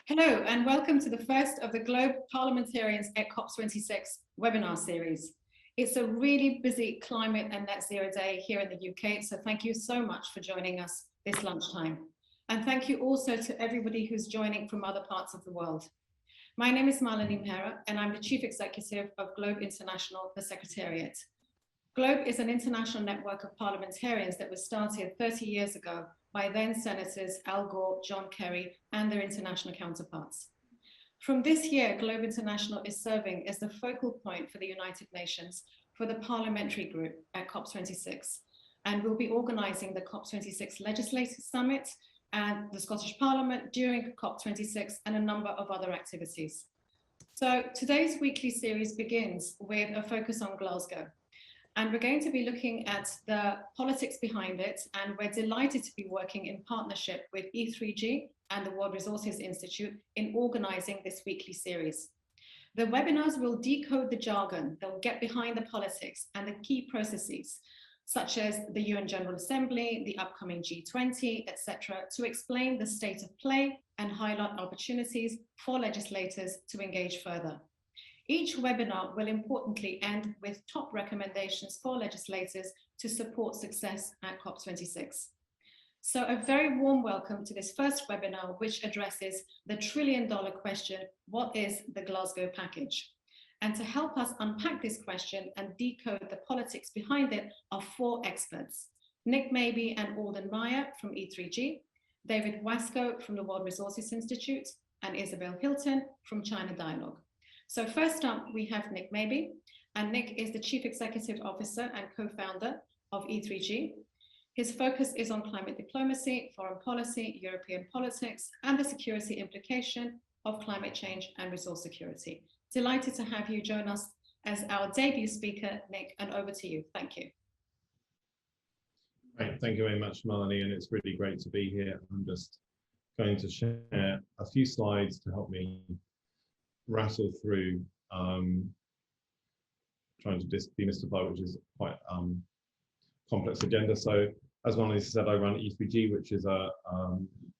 Hello, and welcome to the first of the Global Parliamentarians COP26 Webinar Series. It's a really busy climate and net zero day here in the UK, so thank you so much for joining us this lunchtime. And thank you also to everybody who's joining from other parts of the world. My name is Malini, and I'm the Chief Executive of Globe International, the Secretariat. Globe is an international network of parliamentarians that was started 30 years ago by then Senators Al Gore, John Kerry, and their international counterparts. From this year, Globe International is serving as the focal point for the United Nations for the parliamentary group at COP26, and we'll be organising the COP26 Legislators Summit and the Scottish Parliament during COP26 and a number of other activities. So today's weekly series begins with a focus on Glasgow. And we're going to be looking at the politics behind it, and we're delighted to be working in partnership with E3G and the World Resources Institute in organising this weekly series. The webinars will decode the jargon, they'll get behind the politics and the key processes, such as the UN General Assembly, the upcoming G20, etc., to explain the state of play and highlight opportunities for legislators to engage further. Each webinar will importantly end with top recommendations for legislators to support success at COP26. So a very warm welcome to this first webinar, which addresses the trillion-dollar question, what is the Glasgow Package? And to help us unpack this question and decode the politics behind it are four experts: Nick Mabey and Alden Meyer from E3G, David Waskow from the World Resources Institute, and Isabel Hilton from China Dialogue. So first up, we have Nick Mabey, and Nick is the Chief Executive Officer and co-founder of E3G. His focus is on climate diplomacy, foreign policy, European politics, and the security implication of climate change and resource security. Delighted to have you join us as our debut speaker, Nick, and over to you. Thank you. Right, thank you very much, Malini, and it's really great to be here. I'm just going to share a few slides to help me rattle through trying to demystify, which is quite complex agenda. So as Malini said, I run E3G, which is a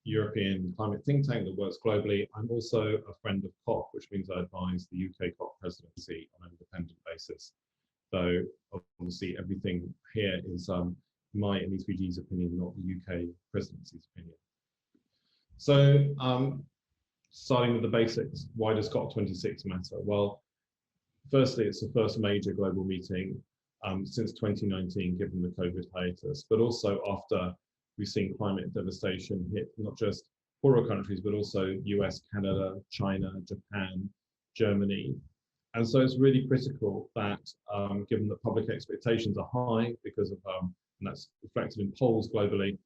European climate think tank that works globally. I'm also a friend of COP, which means I advise the UK COP presidency on an independent basis. So obviously everything here is my and E3G's opinion, not the UK presidency's opinion. So starting with the basics, why does COP26 matter? Well, firstly, it's the first major global meeting since 2019, given the COVID hiatus, but also after we've seen climate devastation hit not just poorer countries, but also US, Canada, China, Japan, Germany. And so it's really critical that, given that public expectations are high because of, and that's reflected in polls globally,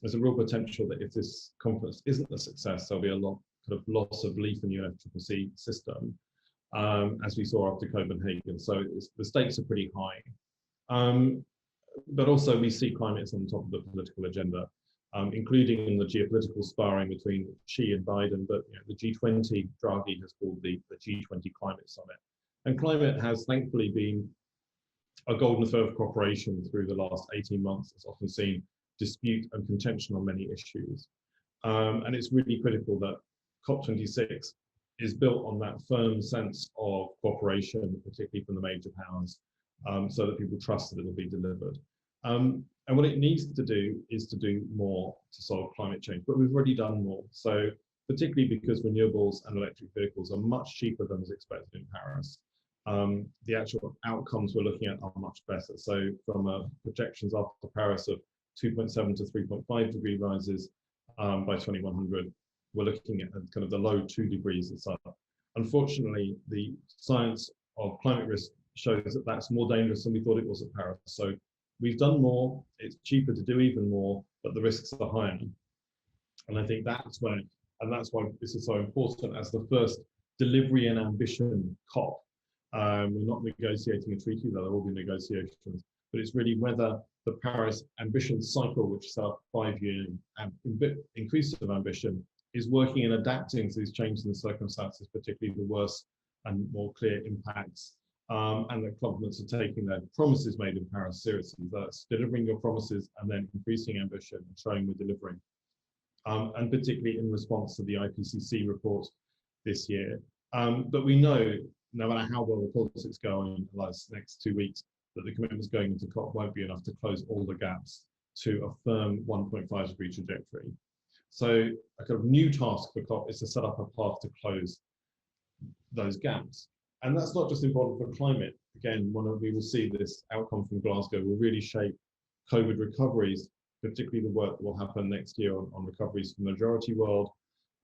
there's a real potential that if this conference isn't a success, there'll be a lot of loss of belief in the UNFCCC system, as we saw after Copenhagen. So the stakes are pretty high. But also we see climate on top of the political agenda, including in the geopolitical sparring between Xi and Biden. But the G20, Draghi has called the G20 Climate Summit. And climate has thankfully been a golden thread of cooperation through the last 18 months. It's often seen dispute and contention on many issues. And it's really critical that COP26 is built on that firm sense of cooperation, particularly from the major powers, so that people trust that it will be delivered. And what it needs to do is to do more to solve climate change, but we've already done more. So particularly because renewables and electric vehicles are much cheaper than was expected in Paris. The actual outcomes we're looking at are much better. So from projections after Paris of 2.7 to 3.5 degree rises by 2100, we're looking at kind of the low 2 degrees and so on. Unfortunately, the science of climate risk shows that that's more dangerous than we thought it was at Paris. So we've done more, it's cheaper to do even more, but the risks are higher. And I think that's why this is so important as the first delivery and ambition COP. We're not negotiating a treaty, though there will be negotiations, but it's really whether the Paris ambition cycle, which is our 5-year increase of ambition, is working and adapting to these changes in circumstances, particularly the worse and more clear impacts, and that governments are taking their promises made in Paris seriously. That's delivering your promises and then increasing ambition and showing we're delivering. and particularly in response to the IPCC report this year. But we know, no matter how well the politics go in the next 2 weeks, that the commitments going into COP won't be enough to close all the gaps to a firm 1.5 degree trajectory. So a kind of new task for COP is to set up a path to close those gaps. And that's not just important for climate. Again, we will see this outcome from Glasgow will really shape COVID recoveries, particularly the work that will happen next year on recoveries for the majority world,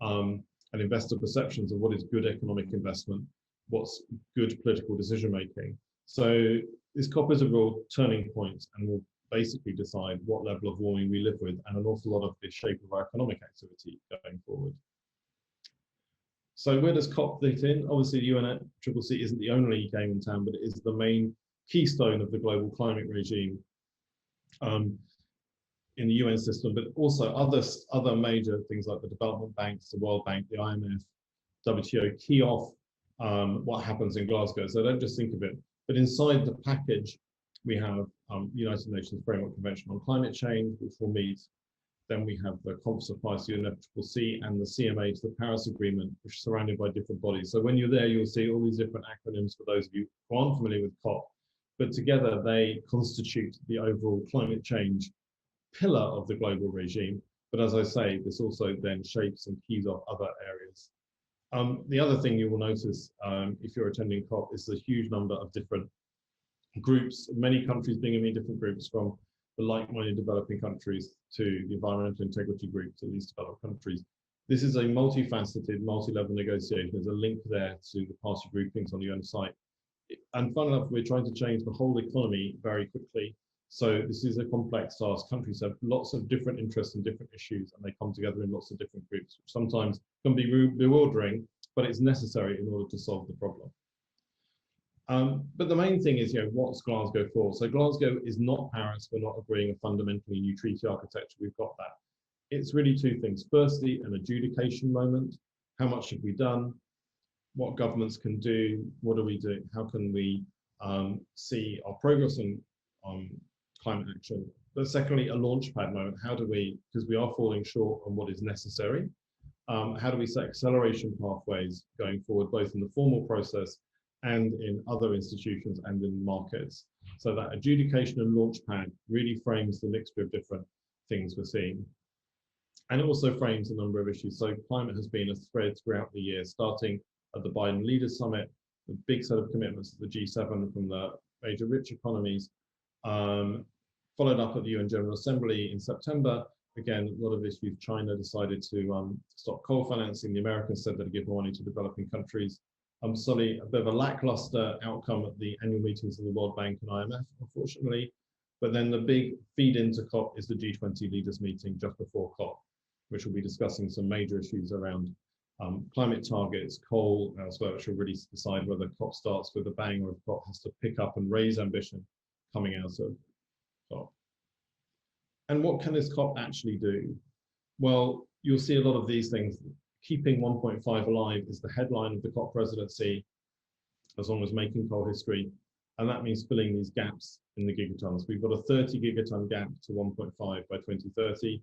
and investor perceptions of what is good economic investment, what's good political decision making. So this COP is a real turning point and will basically decide what level of warming we live with and an awful lot of the shape of our economic activity going forward. So where does COP fit in? Obviously, the UNFCCC isn't the only game in town, but it is the main keystone of the global climate regime in the UN system, but also other major things like the development banks, the World Bank, the IMF, WTO key off what happens in Glasgow. So don't just think of it. But inside the package, we have United Nations Framework Convention on Climate Change, which will meet. Then we have the Conference of Parties to UNFCCC and the CMA to the Paris Agreement, which is surrounded by different bodies. So when you're there, you'll see all these different acronyms for those of you who aren't familiar with COP. But together, they constitute the overall climate change pillar of the global regime. But as I say, this also then shapes and keys off other areas. The other thing you will notice if you're attending COP is the huge number of different groups, many countries being in many different groups, from the like-minded developing countries to the environmental integrity group to least developed countries. This is a multifaceted, multi-level negotiation. There's a link there to the party groupings on the UN site. And fun enough, we're trying to change the whole economy very quickly. So this is a complex task. Countries have lots of different interests and different issues, and they come together in lots of different groups, which sometimes can be bewildering, but it's necessary in order to solve the problem. But the main thing is, what's Glasgow for? So Glasgow is not Paris. We're not agreeing a fundamentally new treaty architecture. We've got that. It's really two things. Firstly, an adjudication moment. How much have we done? What governments can do? What are we doing? How can we see our progress on climate action? But secondly, a launchpad moment. How do we, because we are falling short on what is necessary, how do we set acceleration pathways going forward, both in the formal process and in other institutions and in markets? So that adjudication and launchpad really frames the mixture of different things we're seeing. And it also frames a number of issues. So climate has been a thread throughout the year, starting at the Biden Leaders Summit, the big set of commitments of the G7 from the major rich economies, followed up at the UN General Assembly in September. Again, a lot of issues. China decided to stop coal financing. The Americans said they'd give more money to developing countries. Sorry, a bit of a lackluster outcome at the annual meetings of the World Bank and IMF, unfortunately. But then the big feed into COP is the G20 leaders meeting just before COP, which will be discussing some major issues around climate targets, coal, elsewhere, which will really decide whether COP starts with a bang or if COP has to pick up and raise ambition coming out of COP. And what can this COP actually do? Well, you'll see a lot of these things. Keeping 1.5 alive is the headline of the COP presidency, as long as making coal history. And that means filling these gaps in the gigatons. We've got a 30 gigaton gap to 1.5 by 2030.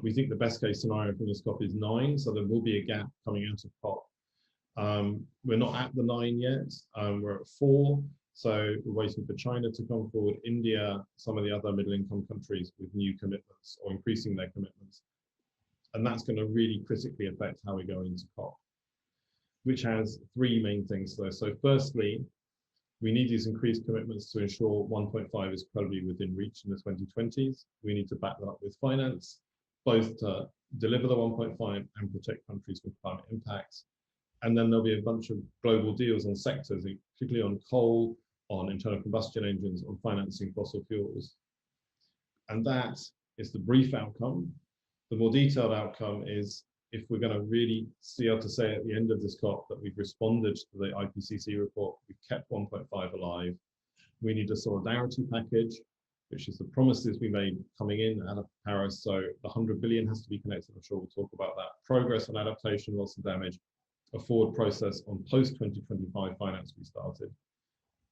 We think the best case scenario from this COP is 9, so there will be a gap coming out of COP. We're not at the 9 yet, we're at 4. So we're waiting for China to come forward, India, some of the other middle-income countries with new commitments or increasing their commitments. And that's going to really critically affect how we go into COP, which has 3 main things. So firstly, we need these increased commitments to ensure 1.5 is credibly within reach in the 2020s. We need to back that up with finance, both to deliver the 1.5 and protect countries from climate impacts. And then there'll be a bunch of global deals on sectors, particularly on coal, on internal combustion engines, on financing fossil fuels. And that is the brief outcome. The more detailed outcome is if we're going to really be able to say at the end of this COP that we've responded to the IPCC report, we've kept 1.5 alive, we need a solidarity package, which is the promises we made coming in out of Paris. So the 100 billion has to be connected. I'm sure we'll talk about that. Progress on adaptation, loss and damage, a forward process on post-2025 finance we started.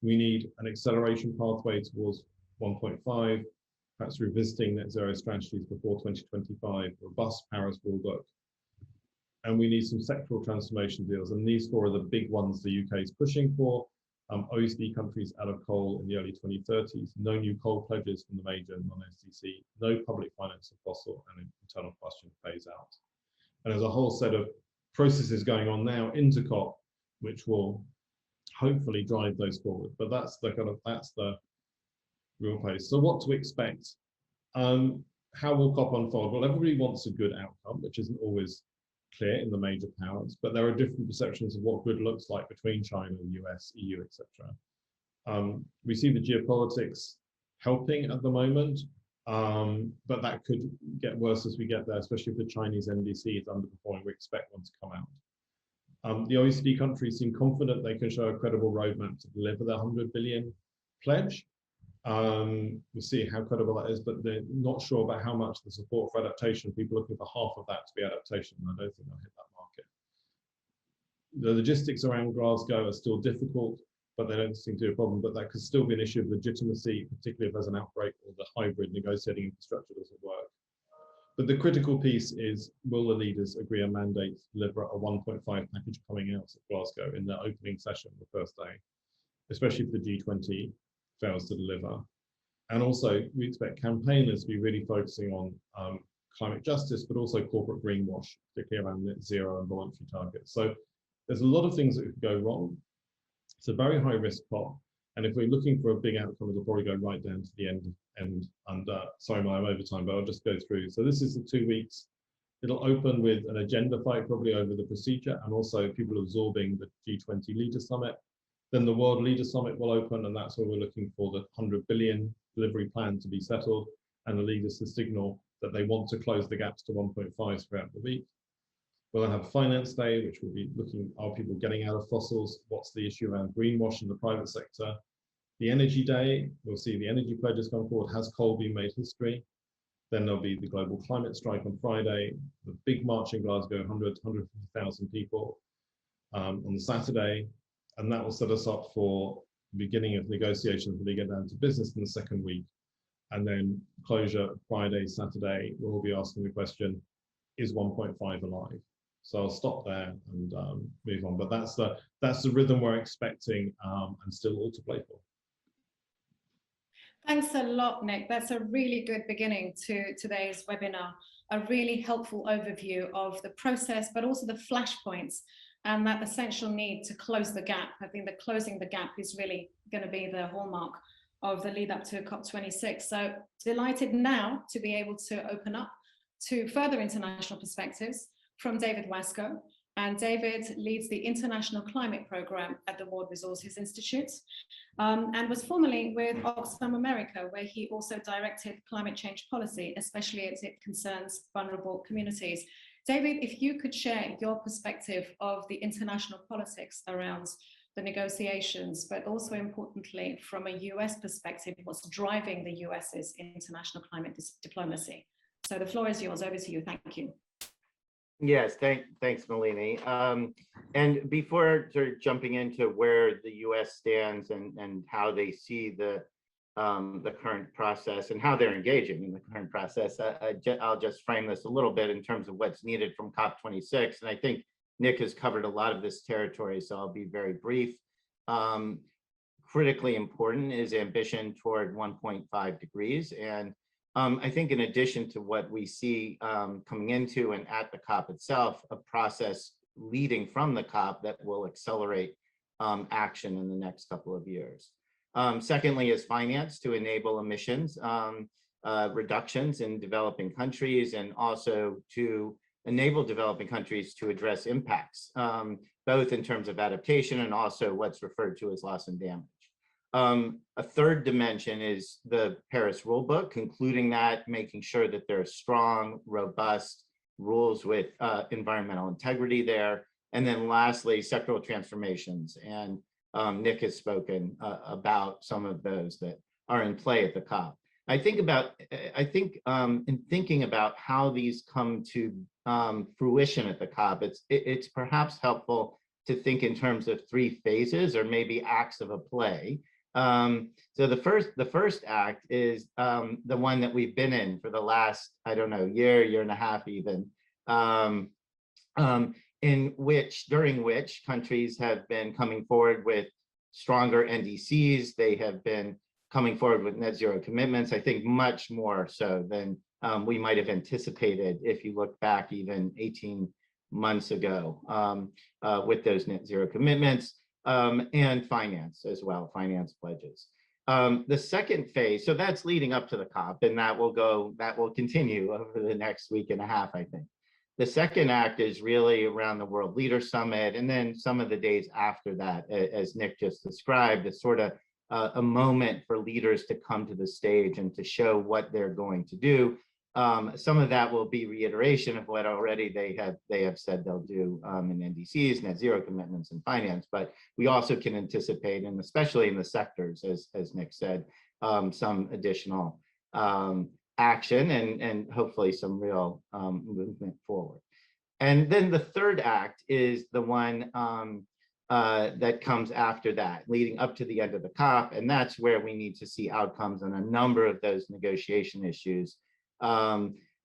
We need an acceleration pathway towards 1.5, perhaps revisiting net zero strategies before 2025, robust Paris rulebook, and we need some sectoral transformation deals. And these four are the big ones the UK is pushing for. OECD countries out of coal in the early 2030s, no new coal pledges from the major non-SDC, no public finance of fossil, and internal combustion phase out. And there's a whole set of processes going on now into COP, which will hopefully drive those forward. But that's the real place. So what to expect? How will COP unfold? Well, everybody wants a good outcome, which isn't always clear in the major powers, but there are different perceptions of what good looks like between China, the US, EU, etc. We see the geopolitics helping at the moment, but that could get worse as we get there, especially if the Chinese NDC is underperforming. We expect one to come out. The OECD countries seem confident they can show a credible roadmap to deliver their 100 billion pledge. We'll see how credible that is, but they're not sure about how much the support for adaptation. People looking for half of that to be adaptation, and I don't think they'll hit that market. The logistics around Glasgow are still difficult, but they don't seem to be a problem, but that could still be an issue of legitimacy, particularly if there's an outbreak or the hybrid negotiating infrastructure doesn't work. But the critical piece is, will the leaders agree a mandate to deliver a 1.5 package coming out of Glasgow in the opening session the first day, especially if the G20 fails to deliver. And also, we expect campaigners to be really focusing on climate justice, but also corporate greenwash, particularly around net zero and voluntary targets. So there's a lot of things that could go wrong. It's a very high risk COP. And if we're looking for a big outcome, it'll probably go right down to the end. And sorry, I'm over time, but I'll just go through. So this is the 2 weeks. It'll open with an agenda fight, probably over the procedure, and also people absorbing the G20 Leader Summit. Then the World Leader Summit will open, and that's where we're looking for the 100 billion delivery plan to be settled, and the leaders to signal that they want to close the gaps to 1.5 throughout the week. We'll then have Finance Day, which will be looking, are people getting out of fossils? What's the issue around greenwash in the private sector? The Energy Day, we'll see the energy pledges come forward. Has coal been made history? Then there'll be the global climate strike on Friday, the big march in Glasgow, 150,000 people on the Saturday. And that will set us up for the beginning of negotiations when we get down to business in the second week. And then closure Friday, Saturday, we'll be asking the question, is 1.5 alive? So I'll stop there and move on. But that's the rhythm we're expecting and still all to play for. Thanks a lot, Nick. That's a really good beginning to today's webinar, a really helpful overview of the process, but also the flashpoints and that essential need to close the gap. I think that closing the gap is really going to be the hallmark of the lead up to COP26. So delighted now to be able to open up to further international perspectives from David Waskow. And David leads the International Climate Program at the World Resources Institute and was formerly with Oxfam America, where he also directed climate change policy, especially as it concerns vulnerable communities. David, if you could share your perspective of the international politics around the negotiations, but also importantly, from a US perspective, what's driving the US's international climate diplomacy. So the floor is yours. Over to you. Thank you. Yes, thanks, Malini. And before sort of jumping into where the US stands and how they see the current process and how they're engaging in the current process, I'll just frame this a little bit in terms of what's needed from COP26. And I think Nick has covered a lot of this territory, so I'll be very brief. Critically important is ambition toward 1.5 degrees. And I think in addition to what we see coming into and at the COP itself, a process leading from the COP that will accelerate action in the next couple of years. Secondly is finance to enable emissions reductions in developing countries, and also to enable developing countries to address impacts, both in terms of adaptation and also what's referred to as loss and damage. A third dimension is the Paris rulebook, concluding that, making sure that there are strong, robust rules with environmental integrity there. And then lastly, sectoral transformations. And Nick has spoken about some of those that are in play at the COP. I think in thinking about how these come to fruition at the COP, it's perhaps helpful to think in terms of three phases or maybe acts of a play. So the first act is the one that we've been in for the last, I don't know, year and a half even, during which countries have been coming forward with stronger NDCs. They have been coming forward with net zero commitments, I think much more so than we might have anticipated if you look back even 18 months ago with those net zero commitments and finance as well, finance pledges. The second phase, so that's leading up to the COP, and that will continue over the next week and a half, I think. The second act is really around the World Leader Summit, and then some of the days after that, as Nick just described, it's sort of a moment for leaders to come to the stage and to show what they're going to do. Some of that will be reiteration of what already they have said they'll do in NDCs, net zero commitments, and finance. But we also can anticipate, and especially in the sectors, as Nick said, some additional action and hopefully some real movement forward. And then the third act is the one that comes after that, leading up to the end of the COP, and that's where we need to see outcomes on a number of those negotiation issues.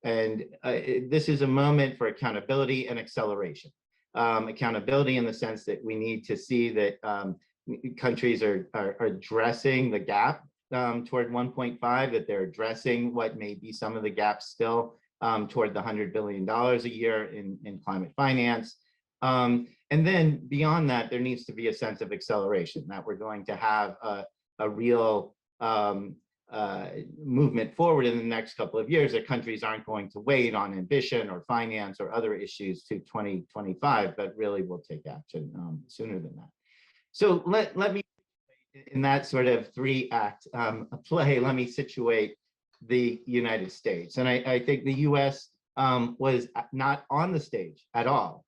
This is a moment for accountability and acceleration. Accountability in the sense that we need to see that countries are addressing the gap toward 1.5, that they're addressing what may be some of the gaps still toward the $100 billion a year in climate finance. And then beyond that, there needs to be a sense of acceleration, that we're going to have a real movement forward in the next couple of years, that countries aren't going to wait on ambition or finance or other issues to 2025, but really will take action sooner than that. So let me, in that sort of three-act play, let me situate the United States. And I think the US was not on the stage at all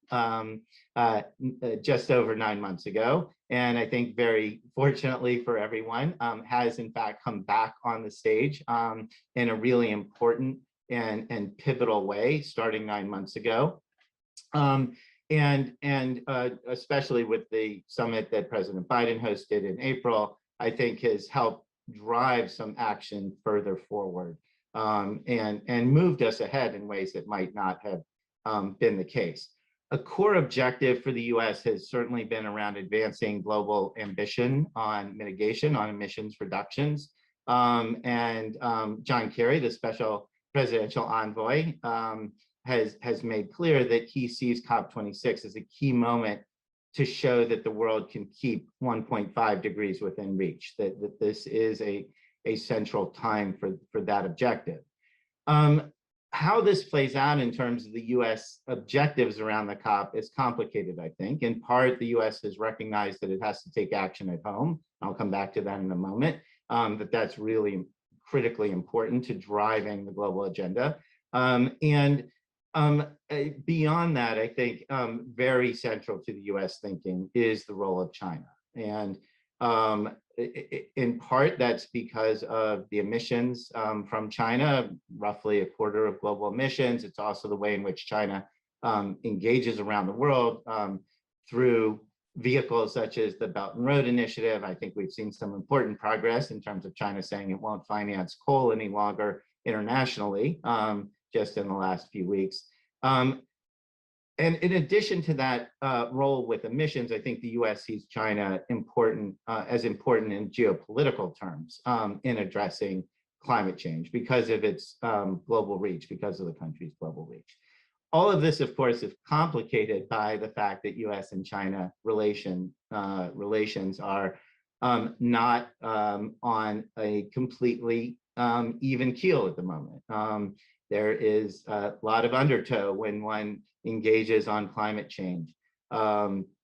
just over 9 months ago. And I think very fortunately for everyone, has in fact come back on the stage in a really important and pivotal way starting 9 months ago. Especially with the summit that President Biden hosted in April, I think has helped drive some action further forward and moved us ahead in ways that might not have been the case. A core objective for the US has certainly been around advancing global ambition on mitigation, on emissions reductions. John Kerry, the special presidential envoy, has made clear that he sees COP26 as a key moment to show that the world can keep 1.5 degrees within reach, that this is a central time for that objective. How this plays out in terms of the US objectives around the COP is complicated, I think. In part, the US has recognized that it has to take action at home. I'll come back to that in a moment, that that's really critically important to driving the global agenda. Beyond that, I think very central to the US thinking is the role of China. And in part, that's because of the emissions from China, roughly a quarter of global emissions. It's also the way in which China engages around the world through vehicles such as the Belt and Road Initiative. I think we've seen some important progress in terms of China saying it won't finance coal any longer internationally, just in the last few weeks. And in addition to that role with emissions, I think the US sees China as important in geopolitical terms in addressing climate change because of its global reach, because of the country's global reach. All of this, of course, is complicated by the fact that US and China relations are not on a completely even keel at the moment. There is a lot of undertow when one engages on climate change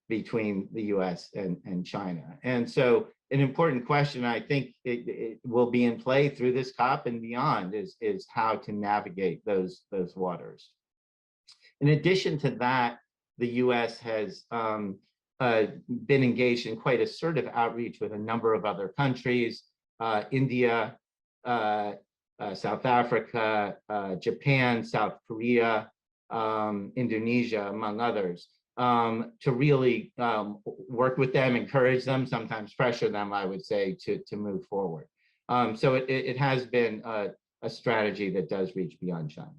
between the US and China. And so an important question, I think it will be in play through this COP and beyond, is how to navigate those waters. In addition to that, the US has been engaged in quite assertive outreach with a number of other countries, India, South Africa, Japan, South Korea, Indonesia, among others, to really work with them, encourage them, sometimes pressure them, I would say, to move forward. So it has been a strategy that does reach beyond China.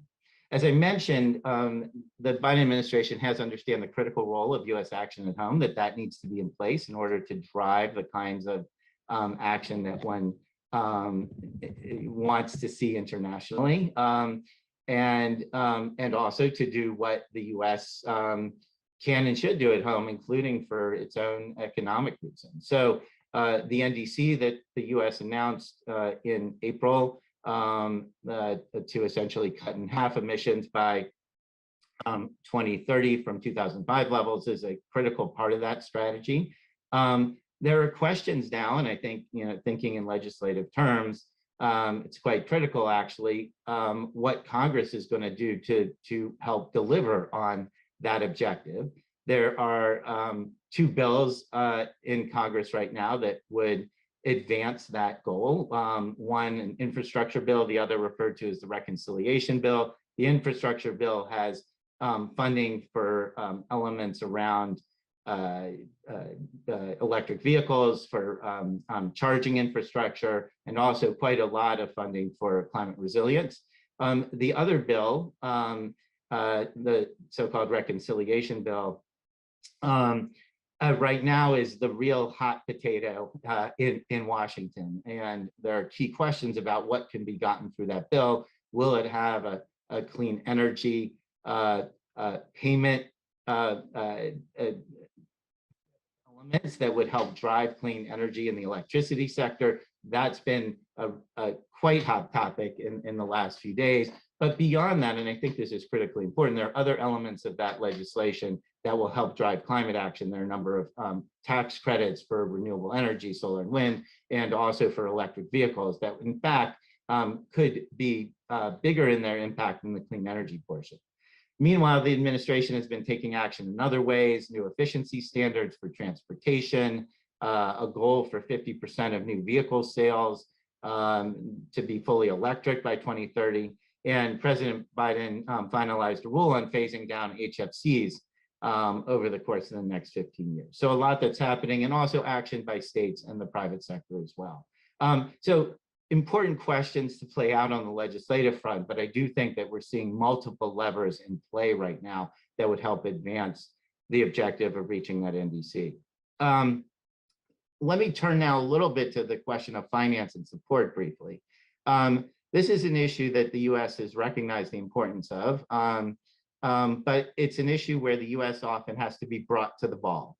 As I mentioned, the Biden administration has understood the critical role of U.S. action at home, that needs to be in place in order to drive the kinds of action that one wants to see internationally, and also to do what the U.S. Can and should do at home, including for its own economic reasons. So the NDC that the U.S. announced in April to essentially cut in half emissions by 2030 from 2005 levels is a critical part of that strategy. There are questions now, and I think, thinking in legislative terms, it's quite critical actually, what Congress is going to do to help deliver on that objective. There are 2 bills in Congress right now that would advance that goal. One, an infrastructure bill, the other referred to as the reconciliation bill. The infrastructure bill has funding for elements around electric vehicles, for charging infrastructure, and also quite a lot of funding for climate resilience. The other bill, the so-called reconciliation bill, right now is the real hot potato in Washington. And there are key questions about what can be gotten through that bill. Will it have a clean energy payment elements that would help drive clean energy in the electricity sector? That's been a quite hot topic in the last few days. But beyond that, and I think this is critically important, there are other elements of that legislation that will help drive climate action. There are a number of tax credits for renewable energy, solar and wind, and also for electric vehicles that in fact could be bigger in their impact than the clean energy portion. Meanwhile, the administration has been taking action in other ways: new efficiency standards for transportation, a goal for 50% of new vehicle sales to be fully electric by 2030. And President Biden finalized a rule on phasing down HFCs over the course of the next 15 years. So a lot that's happening, and also action by states and the private sector as well. So important questions to play out on the legislative front, but I do think that we're seeing multiple levers in play right now that would help advance the objective of reaching that NDC. Let me turn now a little bit to the question of finance and support briefly. This is an issue that the U.S. has recognized the importance of, but it's an issue where the U.S. often has to be brought to the ball,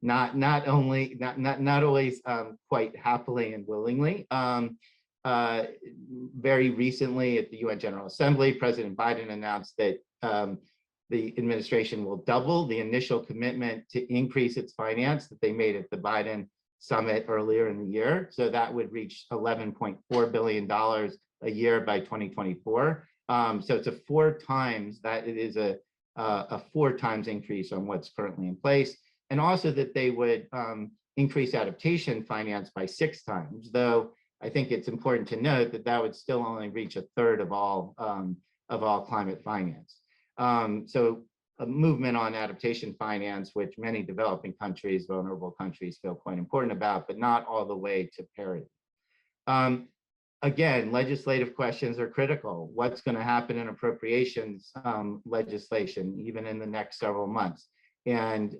not always quite happily and willingly. Very recently at the UN General Assembly, President Biden announced that the administration will double the initial commitment to increase its finance that they made at the Biden summit earlier in the year. So that would reach $11.4 billion a year by 2024. So it's a 4 times that it is a 4 times increase on what's currently in place. And also that they would increase adaptation finance by 6 times, though I think it's important to note that that would still only reach a third of all climate finance. So a movement on adaptation finance, which many developing countries, vulnerable countries, feel quite important about, but not all the way to parity. Again, legislative questions are critical. What's going to happen in appropriations legislation, even in the next several months? And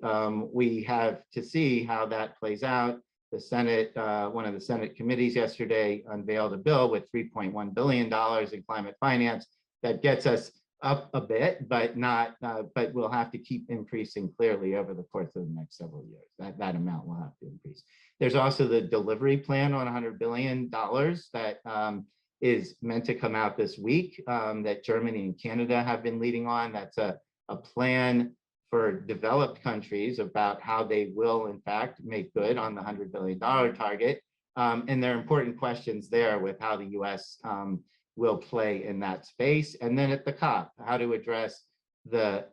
we have to see how that plays out. The Senate, one of the Senate committees yesterday unveiled a bill with $3.1 billion in climate finance that gets us up a bit, but we'll have to keep increasing clearly over the course of the next several years. That amount will have to increase. There's also the delivery plan on $100 billion that is meant to come out this week that Germany and Canada have been leading on. That's a plan for developed countries about how they will, in fact, make good on the $100 billion target. And there are important questions there with how the US will play in that space. And then at the COP, how to address the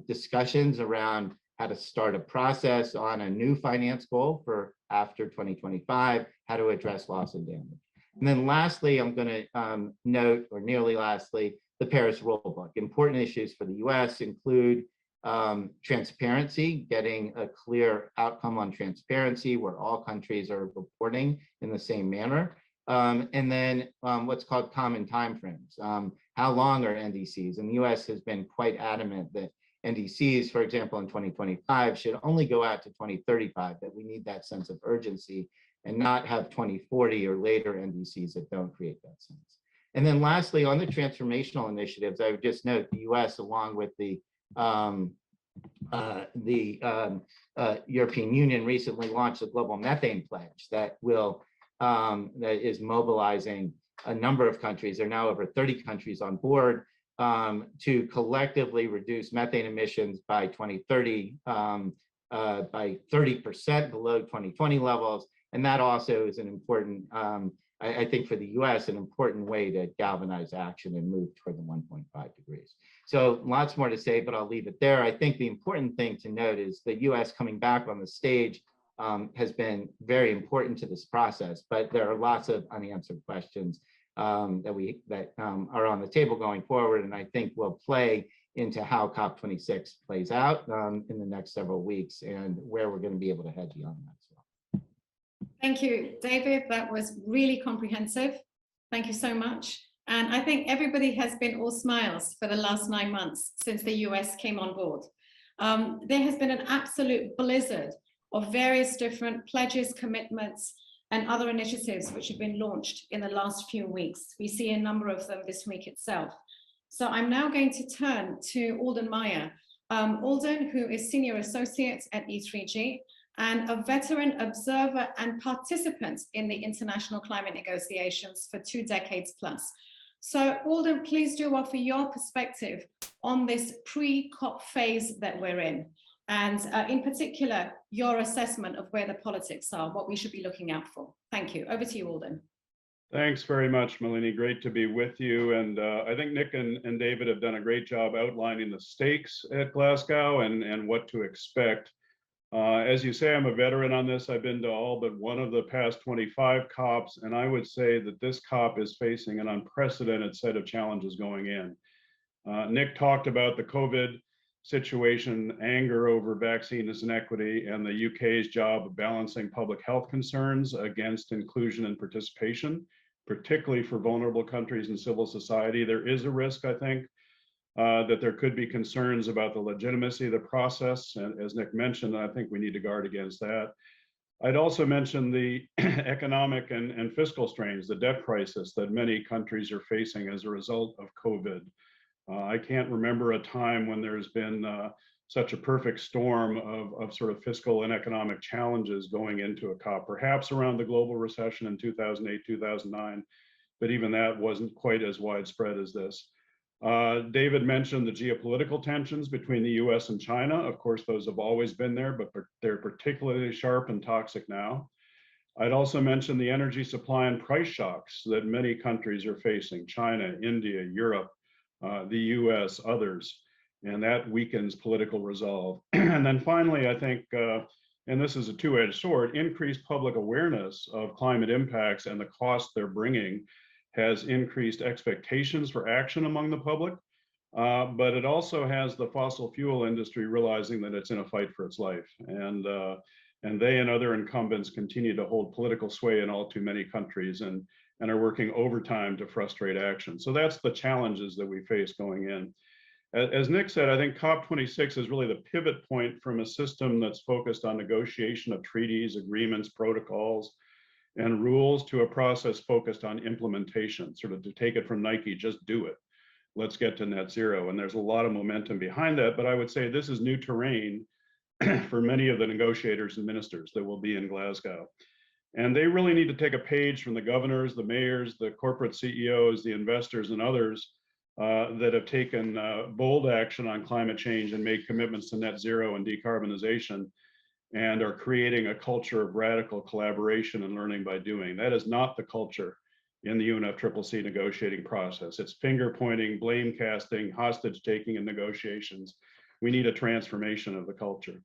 discussions around how to start a process on a new finance goal for after 2025, how to address loss and damage. And then lastly, I'm going to note, or nearly lastly, the Paris Rulebook. Important issues for the US include transparency, getting a clear outcome on transparency where all countries are reporting in the same manner. And then what's called common timeframes. How long are NDCs? And the US has been quite adamant that NDCs, for example, in 2025 should only go out to 2035, that we need that sense of urgency and not have 2040 or later NDCs that don't create that sense. And then lastly, on the transformational initiatives, I would just note the US, along with the European Union, recently launched a global methane pledge that will that is mobilizing a number of countries. There are now over 30 countries on board to collectively reduce methane emissions by 2030 by 30% below 2020 levels. And that also is an important, I think for the US, an important way to galvanize action and move toward the 1.5 degrees. So lots more to say, but I'll leave it there. I think the important thing to note is the US coming back on the stage has been very important to this process, but there are lots of unanswered questions that are on the table going forward, and I think will play into how COP26 plays out in the next several weeks and where we're going to be able to head beyond that as well. Thank you, David. That was really comprehensive. Thank you so much. And I think everybody has been all smiles for the last 9 months since the US came on board. There has been an absolute blizzard of various different pledges, commitments, and other initiatives which have been launched in the last few weeks. We see a number of them this week itself. So I'm now going to turn to Alden Meyer. Alden, who is Senior Associate at E3G and a veteran observer and participant in the international climate negotiations for 2 decades plus. So Alden, please do offer your perspective on this pre-COP phase that we're in. And in particular, your assessment of where the politics are, what we should be looking out for. Thank you. Over to you, Alden. Thanks very much, Malini. Great to be with you. And I think Nick and David have done a great job outlining the stakes at Glasgow and what to expect. As you say, I'm a veteran on this. I've been to all but one of the past 25 COPs, and I would say that this COP is facing an unprecedented set of challenges going in. Nick talked about the COVID situation, anger over vaccine inequity, and the UK's job of balancing public health concerns against inclusion and participation, particularly for vulnerable countries and civil society. There is a risk, I think, that there could be concerns about the legitimacy of the process. And as Nick mentioned, I think we need to guard against that. I'd also mention the economic and fiscal strains, the debt crisis that many countries are facing as a result of COVID. I can't remember a time when there's been such a perfect storm of sort of fiscal and economic challenges going into a COP, perhaps around the global recession in 2008, 2009, but even that wasn't quite as widespread as this. David mentioned the geopolitical tensions between the US and China. Of course, those have always been there, but they're particularly sharp and toxic now. I'd also mention the energy supply and price shocks that many countries are facing, China, India, Europe, the US, others, and that weakens political resolve. And then finally, I think, and this is a two-edged sword, increased public awareness of climate impacts and the cost they're bringing has increased expectations for action among the public, but it also has the fossil fuel industry realizing that it's in a fight for its life. And they and other incumbents continue to hold political sway in all too many countries and are working overtime to frustrate action. So that's the challenges that we face going in. As Nick said, I think COP26 is really the pivot point from a system that's focused on negotiation of treaties, agreements, protocols, and rules to a process focused on implementation, sort of to take it from Nike, just do it. Let's get to net zero. And there's a lot of momentum behind that, but I would say this is new terrain for many of the negotiators and ministers that will be in Glasgow. And they really need to take a page from the governors, the mayors, the corporate CEOs, the investors, and others that have taken bold action on climate change and made commitments to net zero and decarbonization, and are creating a culture of radical collaboration and learning by doing. That is not the culture in the UNFCCC negotiating process. It's finger pointing, blame casting, hostage taking in negotiations. We need a transformation of the culture.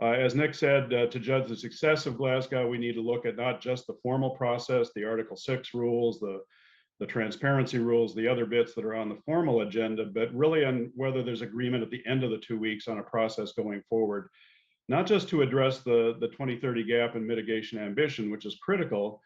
As Nick said, to judge the success of Glasgow, we need to look at not just the formal process, the Article 6 rules, the the transparency rules, the other bits that are on the formal agenda, but really on whether there's agreement at the end of the 2 weeks on a process going forward, not just to address the 2030 gap in mitigation ambition, which is critical,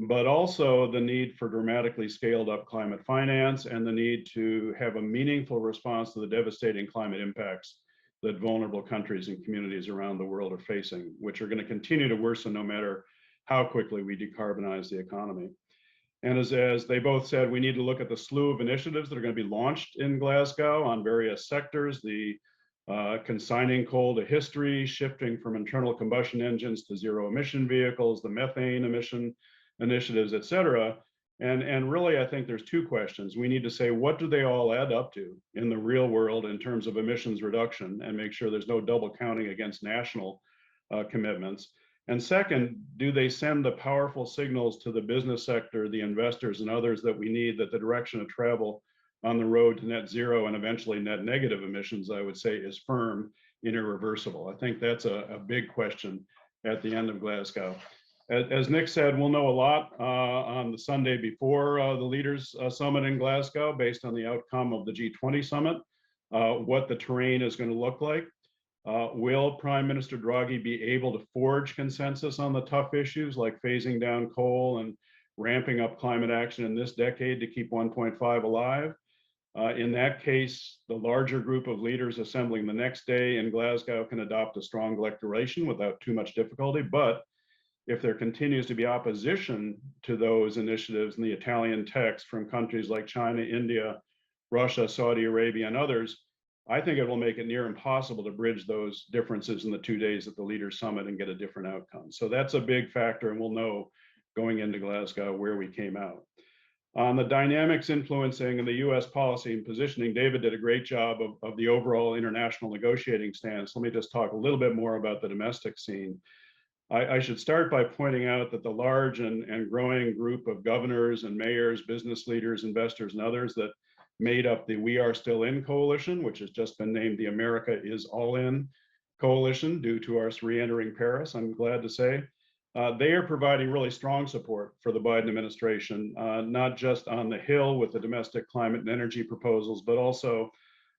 but also the need for dramatically scaled up climate finance and the need to have a meaningful response to the devastating climate impacts that vulnerable countries and communities around the world are facing, which are going to continue to worsen no matter how quickly we decarbonize the economy. And as they both said, we need to look at the slew of initiatives that are going to be launched in Glasgow on various sectors, the consigning coal to history, shifting from internal combustion engines to zero emission vehicles, the methane emission initiatives, et cetera. And really, I think there's two questions. We need to say, what do they all add up to in the real world in terms of emissions reduction, and make sure there's no double counting against national commitments. And second, do they send the powerful signals to the business sector, the investors and others that we need, that the direction of travel on the road to net zero and eventually net negative emissions, I would say, is firm and irreversible? I think that's a big question at the end of Glasgow. As Nick said, we'll know a lot on the Sunday before the Leaders Summit in Glasgow, based on the outcome of the G20 summit, what the terrain is going to look like. Will Prime Minister Draghi be able to forge consensus on the tough issues like phasing down coal and ramping up climate action in this decade to keep 1.5 alive? In that case, the larger group of leaders assembling the next day in Glasgow can adopt a strong declaration without too much difficulty. But if there continues to be opposition to those initiatives in the Italian text from countries like China, India, Russia, Saudi Arabia, and others, I think it will make it near impossible to bridge those differences in the 2 days at the Leaders Summit and get a different outcome. So that's a big factor, and we'll know going into Glasgow where we came out. On the dynamics influencing and the US policy and positioning, David did a great job of the overall international negotiating stance. Let me just talk a little bit more about the domestic scene. I should start by pointing out that the large and growing group of governors and mayors, business leaders, investors, and others that made up the We Are Still In coalition, which has just been named the America Is All In coalition due to us re-entering Paris, I'm glad to say. They are providing really strong support for the Biden administration, not just on the Hill with the domestic climate and energy proposals, but also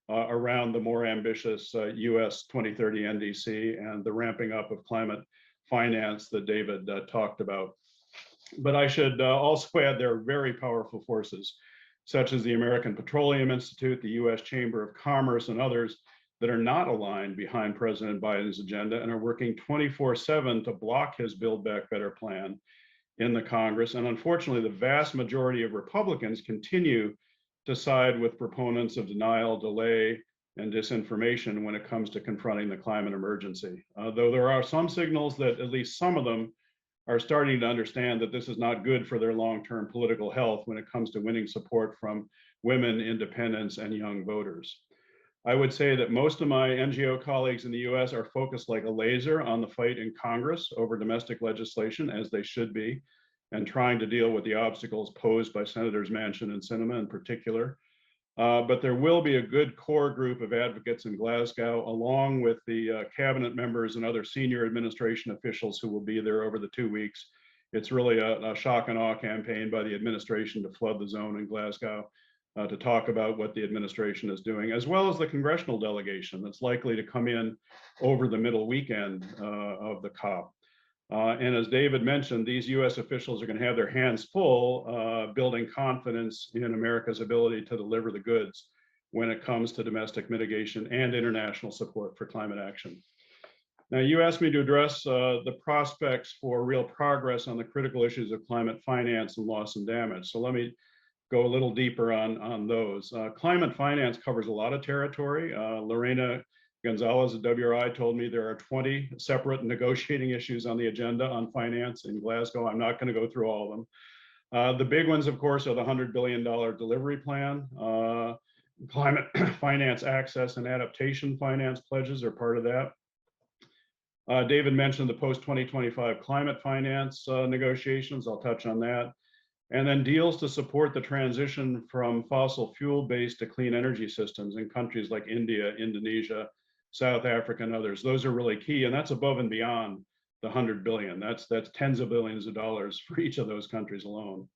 around the more ambitious US 2030 NDC and the ramping up of climate finance that David talked about. But I should also add there are very powerful forces, such as the American Petroleum Institute, the US Chamber of Commerce, and others that are not aligned behind President Biden's agenda and are working 24/7 to block his Build Back Better plan in the Congress. And unfortunately, the vast majority of Republicans continue to side with proponents of denial, delay, and disinformation when it comes to confronting the climate emergency. Though there are some signals that at least some of them are starting to understand that this is not good for their long-term political health when it comes to winning support from women, independents, and young voters. I would say that most of my NGO colleagues in the US are focused like a laser on the fight in Congress over domestic legislation, as they should be, and trying to deal with the obstacles posed by Senators Manchin and Sinema in particular. But there will be a good core group of advocates in Glasgow, along with the cabinet members and other senior administration officials who will be there over the 2 weeks. It's really a shock and awe campaign by the administration to flood the zone in Glasgow to talk about what the administration is doing, as well as the congressional delegation that's likely to come in over the middle weekend of the COP. And as David mentioned, these US officials are going to have their hands full building confidence in America's ability to deliver the goods when it comes to domestic mitigation and international support for climate action. Now, you asked me to address the prospects for real progress on the critical issues of climate finance and loss and damage. So let me go a little deeper on those. Climate finance covers a lot of territory. Lorena Gonzalez at WRI told me there are 20 separate negotiating issues on the agenda on finance in Glasgow. I'm not going to go through all of them. The big ones, of course, are the $100 billion delivery plan. Climate finance access and adaptation finance pledges are part of that. David mentioned the post-2025 climate finance negotiations. I'll touch on that. And then deals to support the transition from fossil fuel-based to clean energy systems in countries like India, Indonesia, South Africa, and others. Those are really key, and that's above and beyond the $100 billion. That's tens of billions of dollars for each of those countries alone.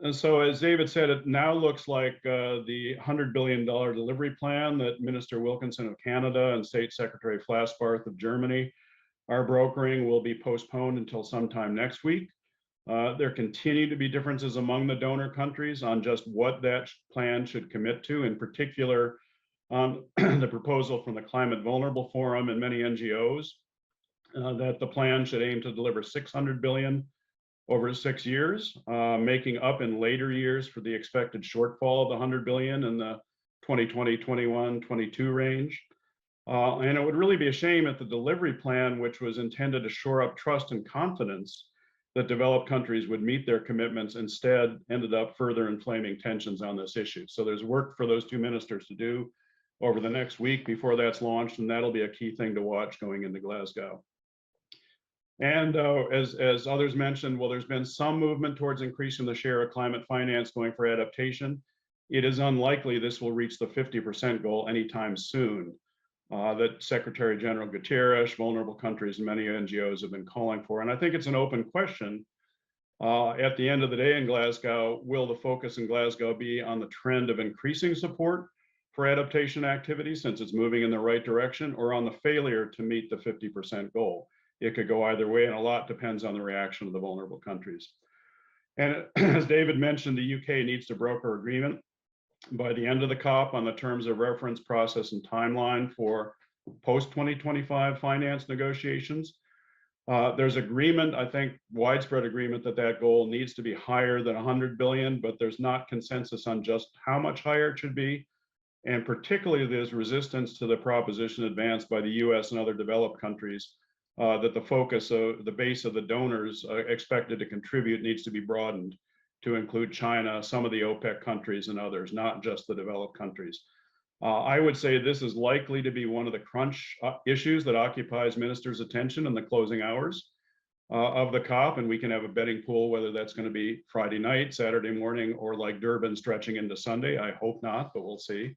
And so as David said, it now looks like the $100 billion delivery plan that Minister Wilkinson of Canada and State Secretary Flassbarth of Germany are brokering will be postponed until sometime next week. There continue to be differences among the donor countries on just what that plan should commit to, in particular on the proposal from the Climate Vulnerable Forum and many NGOs that the plan should aim to deliver $600 billion over 6 years, making up in later years for the expected shortfall of the $100 billion in the 2020, 21, 22 range. And it would really be a shame if the delivery plan, which was intended to shore up trust and confidence that developed countries would meet their commitments, instead ended up further inflaming tensions on this issue. So there's work for those two ministers to do over the next week before that's launched, and that'll be a key thing to watch going into Glasgow. And as others mentioned, well, there's been some movement towards increasing the share of climate finance going for adaptation. It is unlikely this will reach the 50% goal anytime soon that Secretary General Guterres, vulnerable countries, and many NGOs have been calling for. And I think it's an open question. At the end of the day in Glasgow, will the focus in Glasgow be on the trend of increasing support for adaptation activities, since it's moving in the right direction, or on the failure to meet the 50% goal? It could go either way, and a lot depends on the reaction of the vulnerable countries. And as David mentioned, the UK needs to broker agreement by the end of the COP on the terms of reference, process, and timeline for post-2025 finance negotiations. There's agreement, I think, widespread agreement that that goal needs to be higher than 100 billion, but there's not consensus on just how much higher it should be. And particularly there's resistance to the proposition advanced by the US and other developed countries that the focus of the base of the donors expected to contribute needs to be broadened to include China, some of the OPEC countries, and others, not just the developed countries. I would say this is likely to be one of the crunch issues that occupies ministers' attention in the closing hours of the COP, and we can have a betting pool whether that's going to be Friday night, Saturday morning, or like Durban stretching into Sunday. I hope not, but we'll see.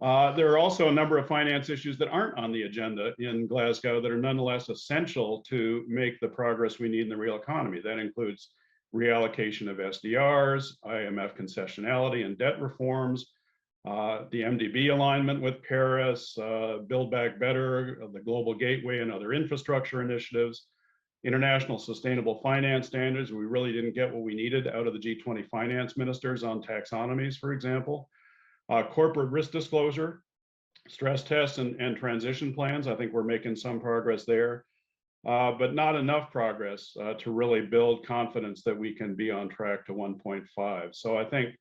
There are also a number of finance issues that aren't on the agenda in Glasgow that are nonetheless essential to make the progress we need in the real economy. That includes reallocation of SDRs, IMF concessionality and debt reforms, the MDB alignment with Paris, Build Back Better, the Global Gateway and other infrastructure initiatives, international sustainable finance standards. We really didn't get what we needed out of the G20 finance ministers on taxonomies, for example. Corporate risk disclosure, stress tests, and transition plans. I think we're making some progress there, but not enough progress to really build confidence that we can be on track to 1.5. So I think,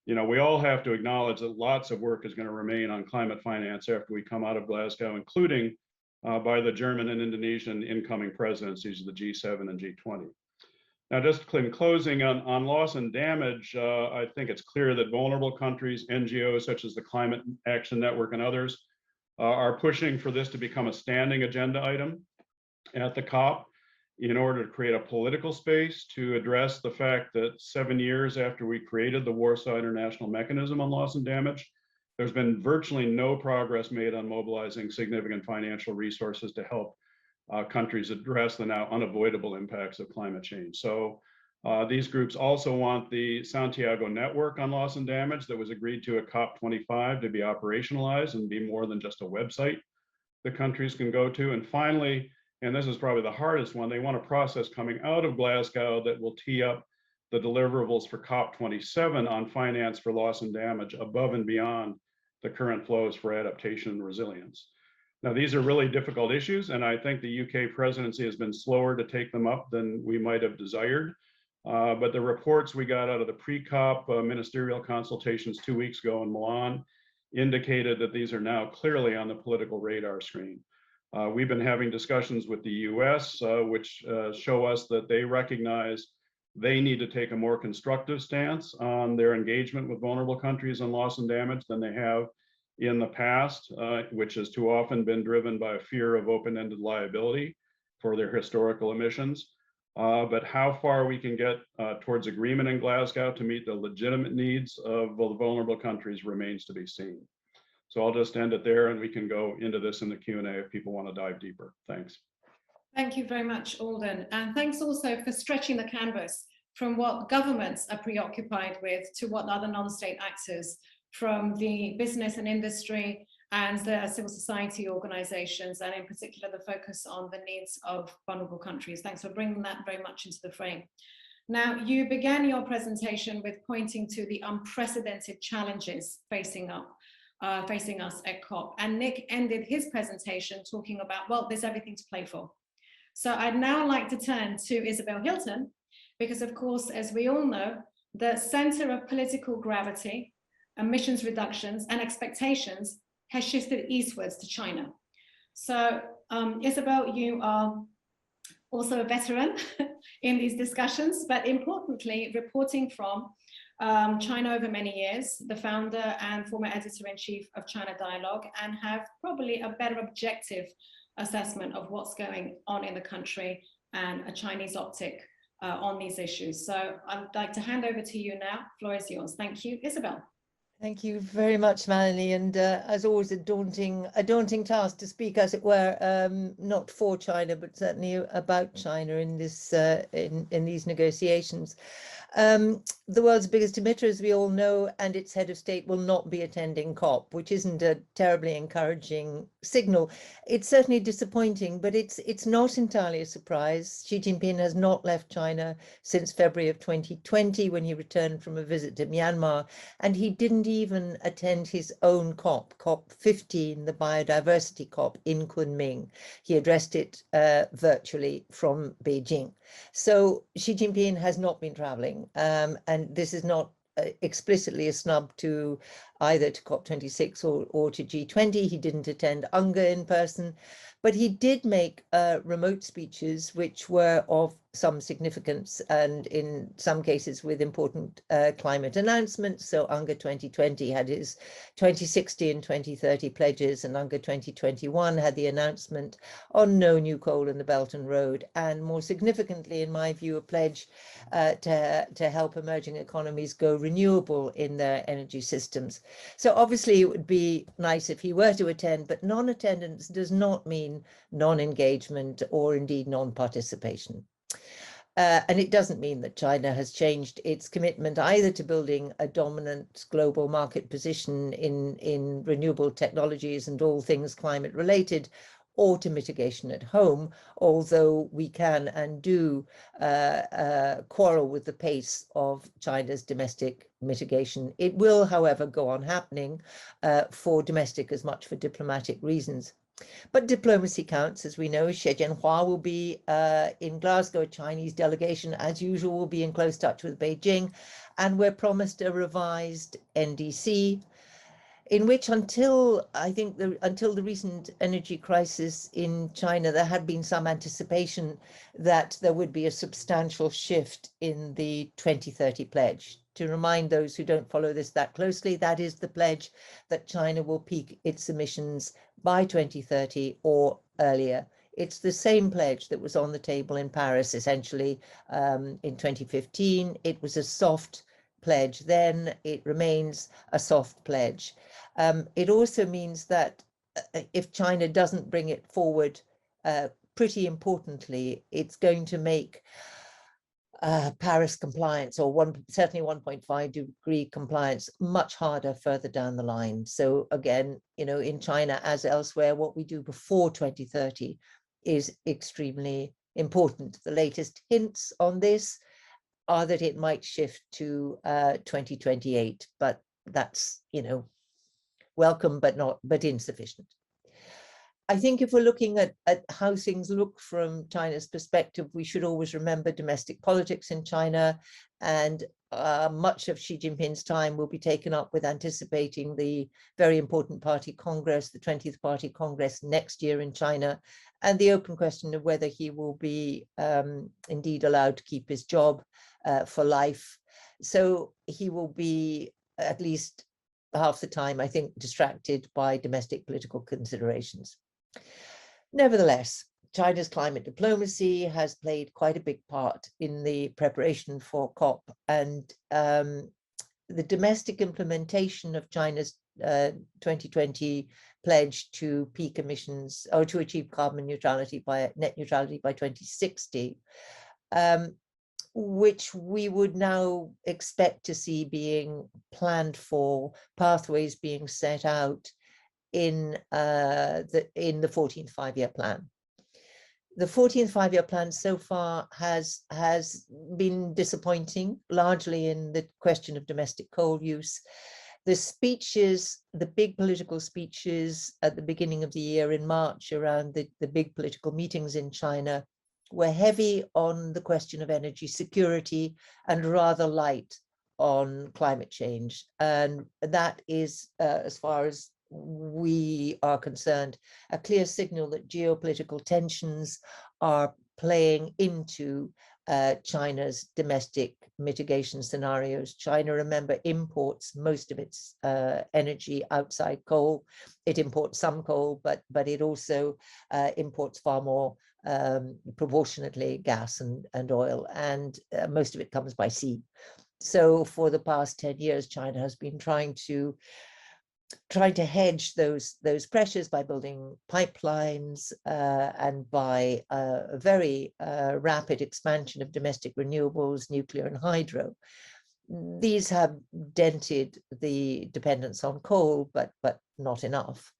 you know, we all have to acknowledge that lots of work is going to remain on climate finance after we come out of Glasgow, including by the German and Indonesian incoming presidencies of the G7 and G20. Now, just in closing on loss and damage, I think it's clear that vulnerable countries, NGOs such as the Climate Action Network and others are pushing for this to become a standing agenda item at the COP in order to create a political space to address the fact that 7 years after we created the Warsaw International Mechanism on Loss and Damage, there's been virtually no progress made on mobilizing significant financial resources to help countries address the now unavoidable impacts of climate change. So these groups also want the Santiago network on loss and damage that was agreed to at COP25 to be operationalized and be more than just a website that countries can go to. And finally, and this is probably the hardest one, they want a process coming out of Glasgow that will tee up the deliverables for COP27 on finance for loss and damage above and beyond the current flows for adaptation and resilience. Now, these are really difficult issues, and I think the UK presidency has been slower to take them up than we might have desired. But the reports we got out of the pre-COP ministerial consultations 2 weeks ago in Milan indicated that these are now clearly on the political radar screen. We've been having discussions with the US, which show us that they recognize they need to take a more constructive stance on their engagement with vulnerable countries on loss and damage than they have in the past, which has too often been driven by a fear of open-ended liability for their historical emissions. But how far we can get towards agreement in Glasgow to meet the legitimate needs of the vulnerable countries remains to be seen. So I'll just end it there, and we can go into this in the Q&A if people want to dive deeper. Thanks. Thank you very much, Alden. And thanks also for stretching the canvas from what governments are preoccupied with to what other non-state actors, from the business and industry and the civil society organizations, and in particular the focus on the needs of vulnerable countries. Thanks for bringing that very much into the frame. Now, you began your presentation with pointing to the unprecedented challenges facing us at COP, and Nick ended his presentation talking about, well, there's everything to play for. So I'd now like to turn to Isabel Hilton, because of course, as we all know, the center of political gravity, emissions reductions and expectations has shifted eastwards to China. So Isabel, you are also a veteran in these discussions, but importantly, reporting from China over many years, the founder and former editor-in-chief of China Dialogue, and have probably a better objective assessment of what's going on in the country and a Chinese optic on these issues. So I'd like to hand over to you now. Floor is yours. Thank you, Isabel. Thank you very much, Malini, and as always, a daunting task to speak, as it were, not for China, but certainly about China in this in these negotiations. The world's biggest emitter, as we all know, and its head of state will not be attending COP, which isn't a terribly encouraging signal. It's certainly disappointing, but it's not entirely a surprise. Xi Jinping has not left China since February of 2020, when he returned from a visit to Myanmar, and he didn't even attend his own COP, COP15, the biodiversity COP in Kunming. He addressed it virtually from Beijing. So Xi Jinping has not been traveling, and this is not explicitly a snub to either to COP26 or to G20. He didn't attend UNGA in person, but he did make remote speeches which were of some significance, and in some cases with important climate announcements. So UNGA 2020 had his 2060 and 2030 pledges, and UNGA 2021 had the announcement on no new coal in the Belt and Road, and more significantly, in my view, a pledge to help emerging economies go renewable in their energy systems. So obviously it would be nice if he were to attend, but non-attendance does not mean non-engagement or indeed non-participation. And it doesn't mean that China has changed its commitment either to building a dominant global market position in renewable technologies and all things climate related, or to mitigation at home, although we can and do quarrel with the pace of China's domestic mitigation. It will, however, go on happening for domestic as much for diplomatic reasons. But diplomacy counts, as we know. JiaBin Huang will be in Glasgow. A Chinese delegation, as usual, will be in close touch with Beijing. And we're promised a revised NDC, in which until the recent energy crisis in China, there had been some anticipation that there would be a substantial shift in the 2030 pledge. To remind those who don't follow this that closely, that is the pledge that China will peak its emissions by 2030 or earlier. It's the same pledge that was on the table in Paris, essentially, in 2015. It was a soft pledge then. It remains a soft pledge. It also means that if China doesn't bring it forward, pretty importantly, it's going to make Paris compliance, or certainly 1.5 degree compliance, much harder further down the line. So again, you know, in China as elsewhere, what we do before 2030 is extremely important. The latest hints on this are that it might shift to 2028, but that's, you know, welcome, but insufficient. I think if we're looking at how things look from China's perspective, we should always remember domestic politics in China, and much of Xi Jinping's time will be taken up with anticipating the very important Party Congress, the 20th Party Congress next year in China, and the open question of whether he will be indeed allowed to keep his job for life. So he will be, at least half the time, I think, distracted by domestic political considerations. Nevertheless, China's climate diplomacy has played quite a big part in the preparation for COP, and the domestic implementation of China's 2020 pledge to peak emissions, or to achieve carbon neutrality by net neutrality by 2060, which we would now expect to see being planned for, pathways being set out in the 14th five-year plan. The 14th five-year plan so far has been disappointing, largely in the question of domestic coal use. The speeches, the big political speeches at the beginning of the year in March around the big political meetings in China were heavy on the question of energy security and rather light on climate change. And that is, as far as we are concerned, a clear signal that geopolitical tensions are playing into China's domestic mitigation scenarios. China, remember, imports most of its energy outside coal. It imports some coal, but it also imports far more proportionately gas and oil, and most of it comes by sea. So for the past 10 years, China has been trying to hedge those pressures by building pipelines and by a very rapid expansion of domestic renewables, nuclear and hydro. These have dented the dependence on coal, but not enough.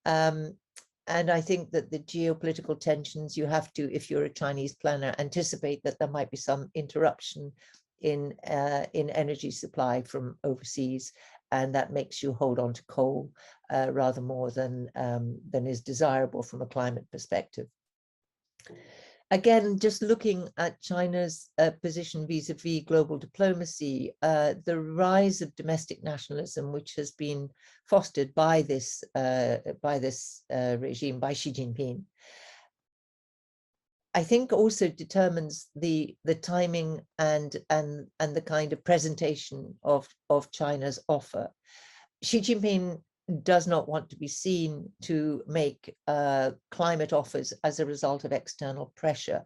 And I think that the geopolitical tensions, you have to, if you're a Chinese planner, anticipate that there might be some interruption in energy supply from overseas, and that makes you hold on to coal rather more than is desirable from a climate perspective. Again, just looking at China's position vis-a-vis global diplomacy, the rise of domestic nationalism, which has been fostered by this regime, by Xi Jinping, I think also determines the timing and the kind of presentation of China's offer. Xi Jinping does not want to be seen to make climate offers as a result of external pressure.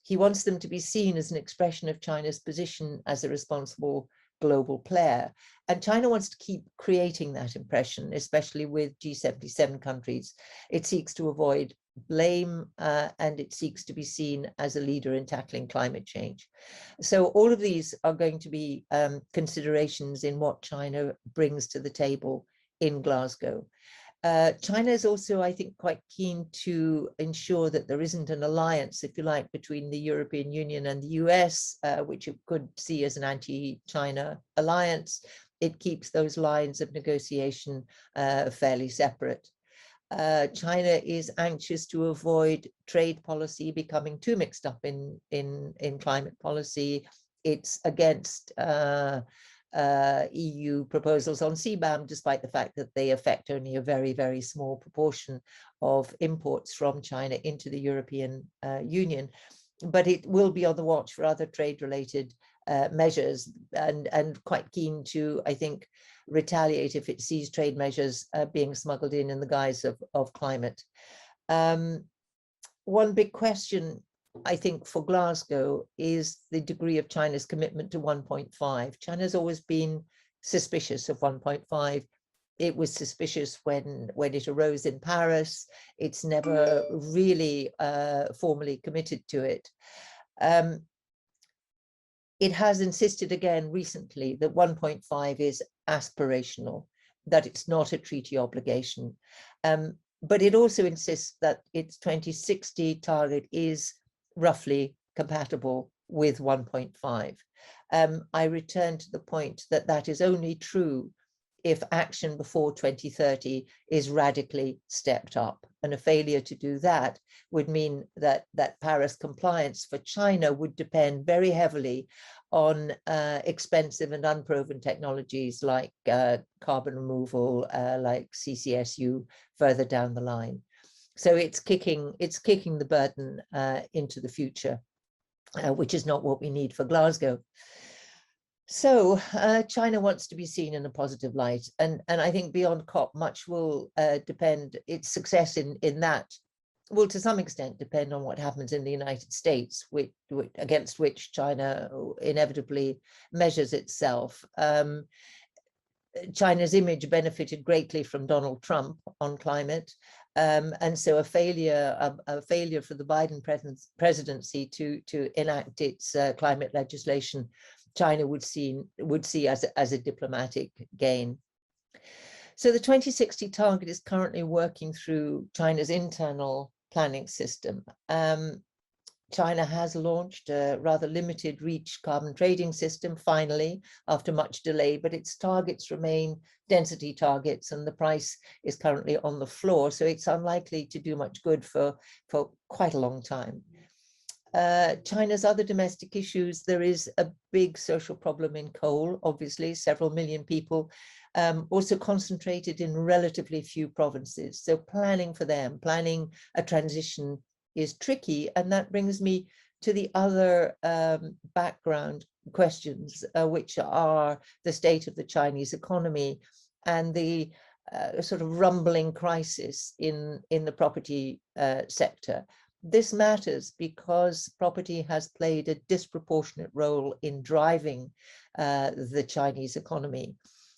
He wants them to be seen as an expression of China's position as a responsible global player. And China wants to keep creating that impression, especially with G77 countries. It seeks to avoid blame and it seeks to be seen as a leader in tackling climate change. So all of these are going to be considerations in what China brings to the table in Glasgow. China is also, I think, quite keen to ensure that there isn't an alliance, if you like, between the European Union and the US, which it could see as an anti-China alliance. It keeps those lines of negotiation fairly separate. China is anxious to avoid trade policy becoming too mixed up in climate policy. It's against EU proposals on CBAM, despite the fact that they affect only a very, very small proportion of imports from China into the European Union. But it will be on the watch for other trade-related measures and quite keen to, I think, retaliate if it sees trade measures being smuggled in the guise of climate. One big question, I think, for Glasgow is the degree of China's commitment to 1.5. China's always been suspicious of 1.5. It was suspicious when it arose in Paris. It's never really formally committed to it. It has insisted again recently that 1.5 is aspirational, that it's not a treaty obligation. But it also insists that its 2060 target is roughly compatible with 1.5. I return to the point that that is only true if action before 2030 is radically stepped up. And a failure to do that would mean that Paris compliance for China would depend very heavily on expensive and unproven technologies like carbon removal, like CCSU further down the line. So it's kicking the burden into the future, which is not what we need for Glasgow. So China wants to be seen in a positive light, and I think beyond COP, much will depend, its success in that will to some extent depend on what happens in the United States, against which China inevitably measures itself. China's image benefited greatly from Donald Trump on climate, And so a failure for the Biden presidency to enact its climate legislation, China would see as a diplomatic gain. So the 2060 target is currently working through China's internal planning system. China has launched a rather limited reach carbon trading system finally, after much delay, but its targets remain density targets and the price is currently on the floor. So it's unlikely to do much good for quite a long time. China's other domestic issues, there is a big social problem in coal, obviously, several million people, also concentrated in relatively few provinces. So planning for them, planning a transition is tricky. And that brings me to the other background questions, which are the state of the Chinese economy and the sort of rumbling crisis in the property sector. This matters because property has played a disproportionate role in driving the Chinese economy.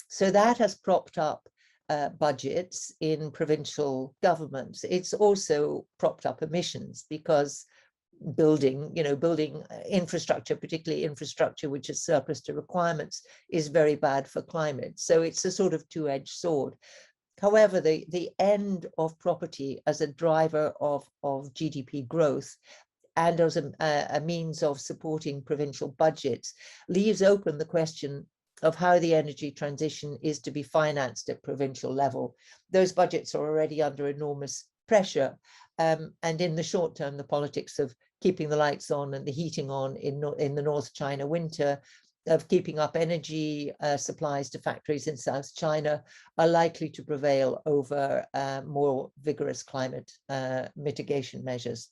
So that has propped up budgets in provincial governments. It's also propped up emissions because building infrastructure, particularly infrastructure which is surplus to requirements, is very bad for climate. So it's a sort of two-edged sword. However, the end of property as a driver of GDP growth and as a means of supporting provincial budgets leaves open the question of how the energy transition is to be financed at provincial level. Those budgets are already under enormous pressure. And in the short term, the politics of keeping the lights on and the heating on in the North China winter, of keeping up energy supplies to factories in South China, are likely to prevail over more vigorous climate mitigation measures.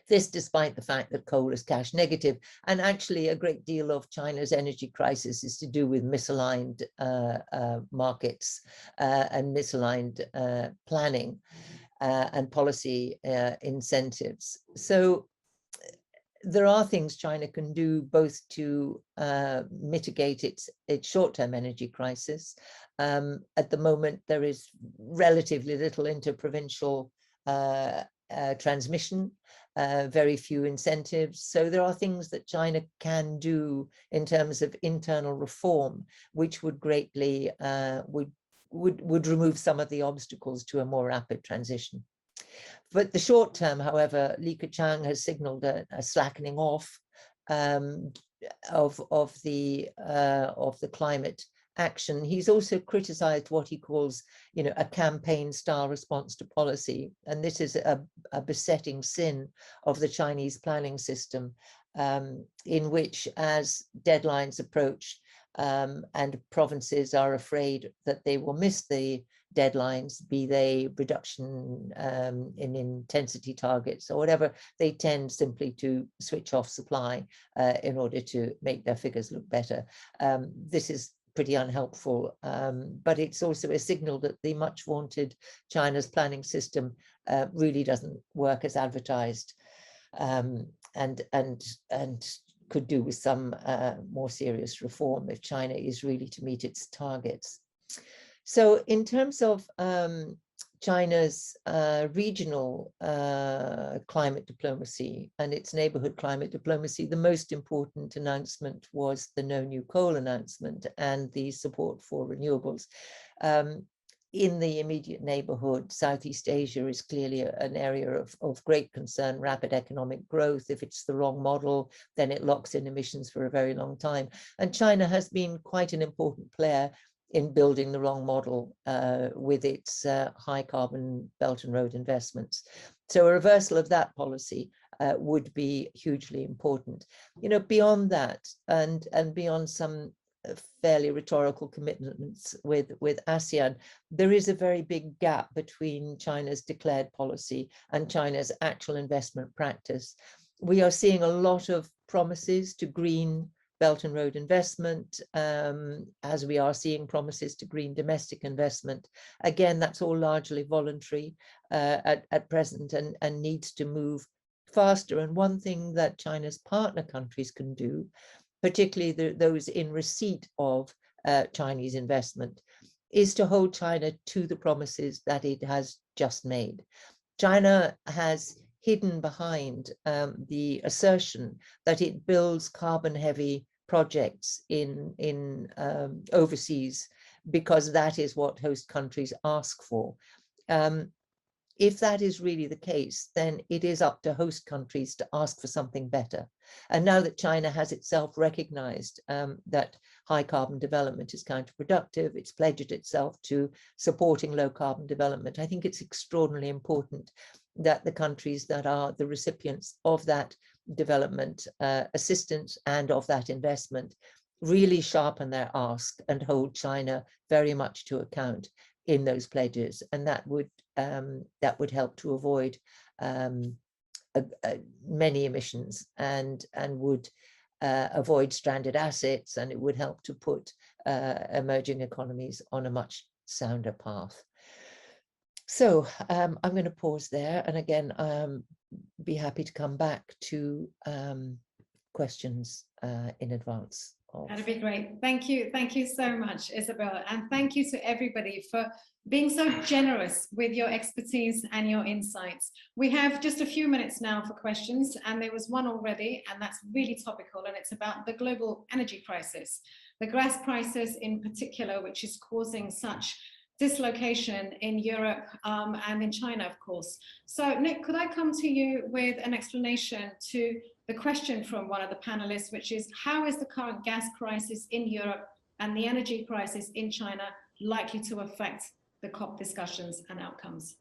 This despite the fact that coal is cash negative, and actually a great deal of China's energy crisis is to do with misaligned markets and misaligned planning and policy incentives. So there are things China can do both to mitigate its short-term energy crisis. At the moment, there is relatively little interprovincial transmission, very few incentives. So there are things that China can do in terms of internal reform, which would greatly would remove some of the obstacles to a more rapid transition. But the short term, however, Li Keqiang has signaled a slackening off of the climate action. He's also criticized what he calls, a campaign-style response to policy, and this is a besetting sin of the Chinese planning system, in which, as deadlines approach and provinces are afraid that they will miss the deadlines, be they reduction in intensity targets or whatever, they tend simply to switch off supply in order to make their figures look better. This is pretty unhelpful, but it's also a signal that the much vaunted China's planning system really doesn't work as advertised, and could do with some more serious reform if China is really to meet its targets. So in terms of China's regional climate diplomacy and its neighborhood climate diplomacy, the most important announcement was the no new coal announcement and the support for renewables. In the immediate neighborhood, Southeast Asia is clearly an area of great concern, rapid economic growth. If it's the wrong model, then it locks in emissions for a very long time. And China has been quite an important player in building the wrong model with its high carbon Belt and Road investments. So a reversal of that policy would be hugely important. Beyond that, and beyond some fairly rhetorical commitments with ASEAN, there is a very big gap between China's declared policy and China's actual investment practice. We are seeing a lot of promises to green Belt and Road investment, as we are seeing promises to green domestic investment. Again, that's all largely voluntary at present and needs to move faster. And one thing that China's partner countries can do, particularly those in receipt of Chinese investment, is to hold China to the promises that it has just made. China has hidden behind the assertion that it builds carbon-heavy projects in overseas because that is what host countries ask for. If that is really the case, then it is up to host countries to ask for something better. And now that China has itself recognized that high carbon development is counterproductive, it's pledged itself to supporting low carbon development, I think it's extraordinarily important that the countries that are the recipients of that development assistance and of that investment really sharpen their ask and hold China very much to account in those pledges, and that would help to avoid many emissions and would avoid stranded assets, and it would help to put emerging economies on a much sounder path. So I'm going to pause there, and again be happy to come back to questions in advance. That'd be great. Thank you so much, Isabel, and thank you to everybody for being so generous with your expertise and your insights. We have just a few minutes now for questions, and there was one already, and that's really topical, and it's about the global energy crisis, the gas crisis in particular, which is causing such dislocation in Europe and in China, of course. So Nick, could I come to you with an explanation to the question from one of the panelists, which is, how is the current gas crisis in Europe and the energy crisis in China likely to affect the COP discussions and outcomes?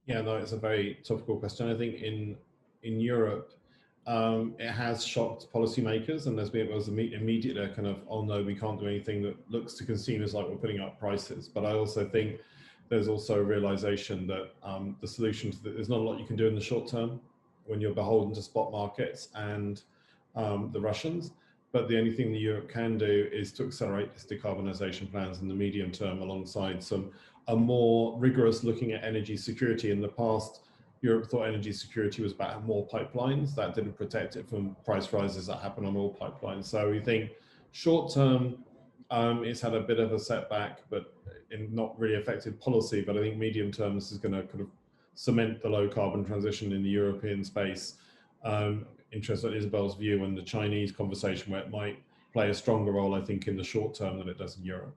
Yeah, no, it's a very topical question. I think in Europe, it has shocked policymakers, and there was immediately a kind of, oh no, we can't do anything that looks to consumers like we're putting up prices. But I also think there's also a realization that the solution to there's not a lot you can do in the short term when you're beholden to spot markets and the Russians. But the only thing that Europe can do is to accelerate its decarbonisation plans in the medium term, alongside a more rigorous looking at energy security. In the past, Europe thought energy security was about more pipelines. That didn't protect it from price rises that happen on all pipelines. So we think short term, it's had a bit of a setback, but not really affected policy. But I think medium term, this is going to kind of cement the low carbon transition in the European space. Interested in Isabel's view and the Chinese conversation, where it might play a stronger role, I think, in the short term than it does in Europe.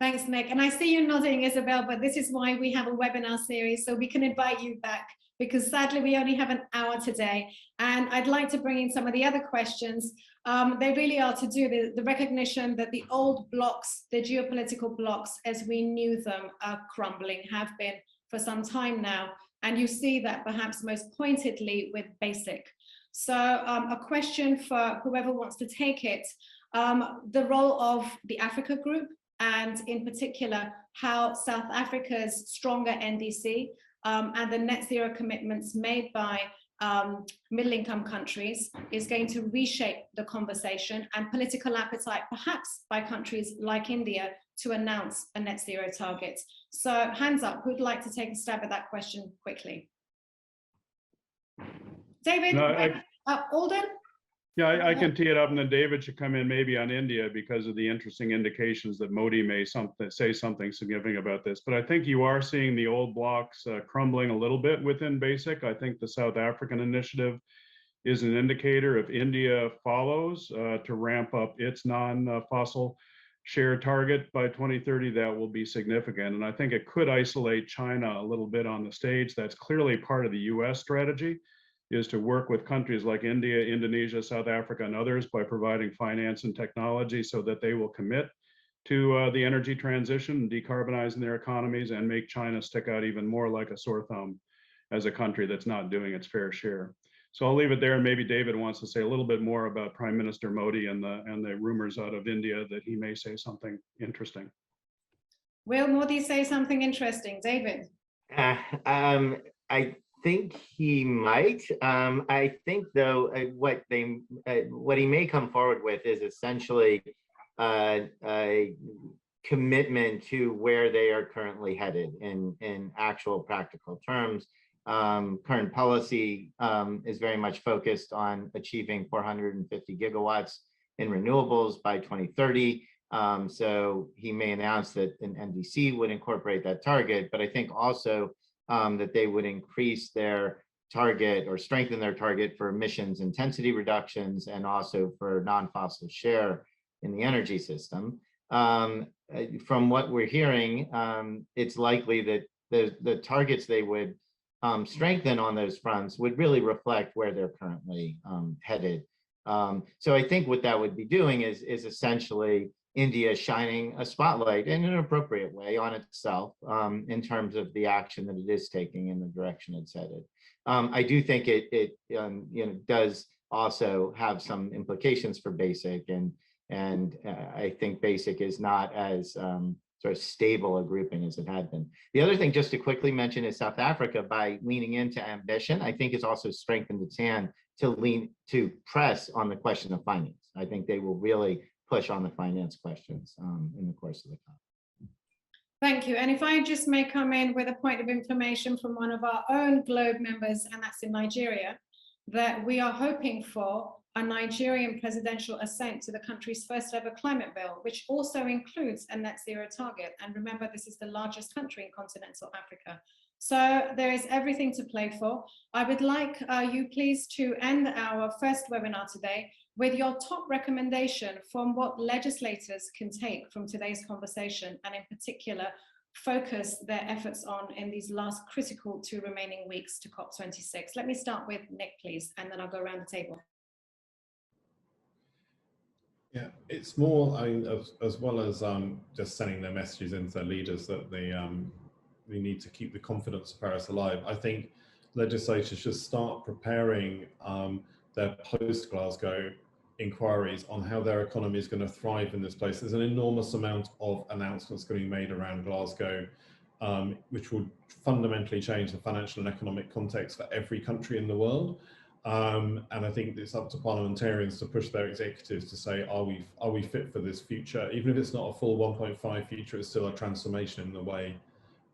Thanks, Nick. And I see you nodding, Isabel, but this is why we have a webinar series, so we can invite you back, because sadly we only have an hour today. And I'd like to bring in some of the other questions. They really are to do the recognition that the old blocks, the geopolitical blocks as we knew them, are crumbling, have been for some time now. And you see that perhaps most pointedly with BASIC. So a question for whoever wants to take it, the role of the Africa Group, and in particular, how South Africa's stronger NDC and the net zero commitments made by middle-income countries is going to reshape the conversation, and political appetite, perhaps by countries like India, to announce a net zero target. So hands up, who'd like to take a stab at that question quickly? David, Alden? Yeah, I can tee it up, and then David should come in maybe on India because of the interesting indications that Modi may say something significant about this. But I think you are seeing the old blocks crumbling a little bit within BASIC. I think the South African initiative is an indicator. If India follows to ramp up its non-fossil share target by 2030, that will be significant. And I think it could isolate China a little bit on the stage. That's clearly part of the US strategy, is to work with countries like India, Indonesia, South Africa, and others by providing finance and technology so that they will commit to the energy transition, decarbonizing their economies, and make China stick out even more like a sore thumb as a country that's not doing its fair share. So I'll leave it there, and maybe David wants to say a little bit more about Prime Minister Modi and the rumors out of India that he may say something interesting. Will Modi say something interesting, David? I think he might. I think, though, what he may come forward with is essentially a commitment to where they are currently headed in actual practical terms. Current policy is very much focused on achieving 450 gigawatts in renewables by 2030. So he may announce that an NDC would incorporate that target, but I think also that they would increase their target or strengthen their target for emissions intensity reductions and also for non-fossil share in the energy system. From what we're hearing, it's likely that the targets they would strengthen on those fronts would really reflect where they're currently headed. So I think what that would be doing is essentially India shining a spotlight in an appropriate way on itself in terms of the action that it is taking in the direction it's headed. I do think it does also have some implications for BASIC, and I think BASIC is not as sort of stable a grouping as it had been. The other thing, just to quickly mention, is South Africa, by leaning into ambition, I think has also strengthened its hand to press on the question of finance. I think they will really push on the finance questions in the course of the COP. Thank you. And if I just may come in with a point of information from one of our own GLOBE members, and that's in Nigeria, that we are hoping for a Nigerian presidential assent to the country's first ever climate bill, which also includes a net zero target. And remember, this is the largest country in continental Africa. So there is everything to play for. I would like you please to end our first webinar today with your top recommendation from what legislators can take from today's conversation, and in particular, focus their efforts on in these last critical 2 remaining weeks to COP26. Let me start with Nick, please, and then I'll go around the table. Yeah, it's more, I mean, as well as just sending their messages into their leaders that they need to keep the confidence of Paris alive. I think legislators should start preparing their post-Glasgow inquiries on how their economy is going to thrive in this place. There's an enormous amount of announcements going to be made around Glasgow, which will fundamentally change the financial and economic context for every country in the world. And I think it's up to parliamentarians to push their executives to say, are we fit for this future? Even if it's not a full 1.5 future, it's still a transformation in the way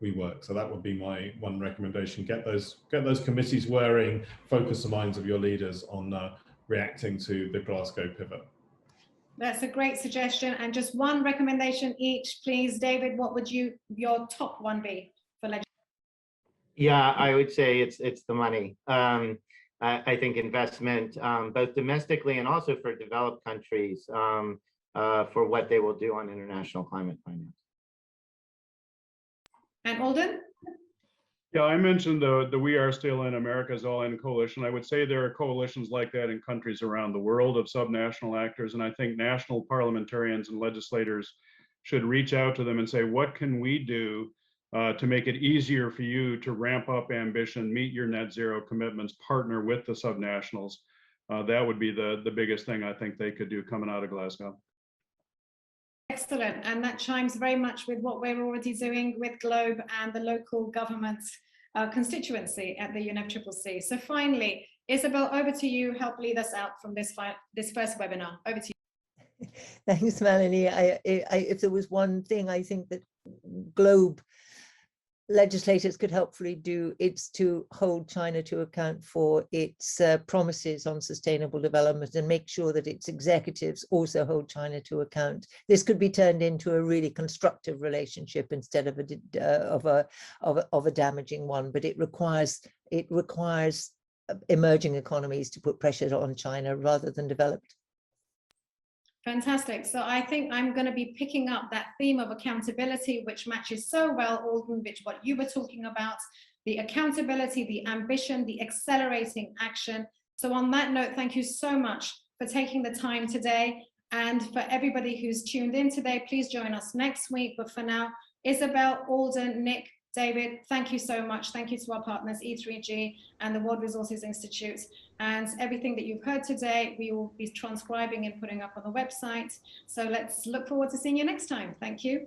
we work. So that would be my one recommendation. Get those committees whirring, focus the minds of your leaders on reacting to the Glasgow pivot. That's a great suggestion. And just one recommendation each, please. David, what would your top one be for legislation? Yeah, I would say it's the money. I think investment, both domestically and also for developed countries, for what they will do on international climate finance. And Alden? Yeah, I mentioned the We Are Still in America's All In coalition. I would say there are coalitions like that in countries around the world of subnational actors, and I think national parliamentarians and legislators should reach out to them and say, what can we do to make it easier for you to ramp up ambition, meet your net zero commitments, partner with the subnationals? That would be the biggest thing I think they could do coming out of Glasgow. Excellent, and that chimes very much with what we're already doing with GLOBE and the local government constituency at the UNFCCC. So finally, Isabel, over to you. Help lead us out from this first webinar. Over to you. Thanks, Malini. If there was one thing I think that GLOBE legislators could helpfully do, it's to hold China to account for its promises on sustainable development and make sure that its executives also hold China to account. This could be turned into a really constructive relationship instead of a damaging one, but it requires emerging economies to put pressure on China rather than developed. Fantastic. So I think I'm going to be picking up that theme of accountability, which matches so well, Alden, which what you were talking about, the accountability, the ambition, the accelerating action. So on that note, thank you so much for taking the time today. And for everybody who's tuned in today, please join us next week. But for now, Isabel, Alden, Nick, David, thank you so much. Thank you to our partners, E3G and the World Resources Institute. And everything that you've heard today, we will be transcribing and putting up on the website. So let's look forward to seeing you next time. Thank you.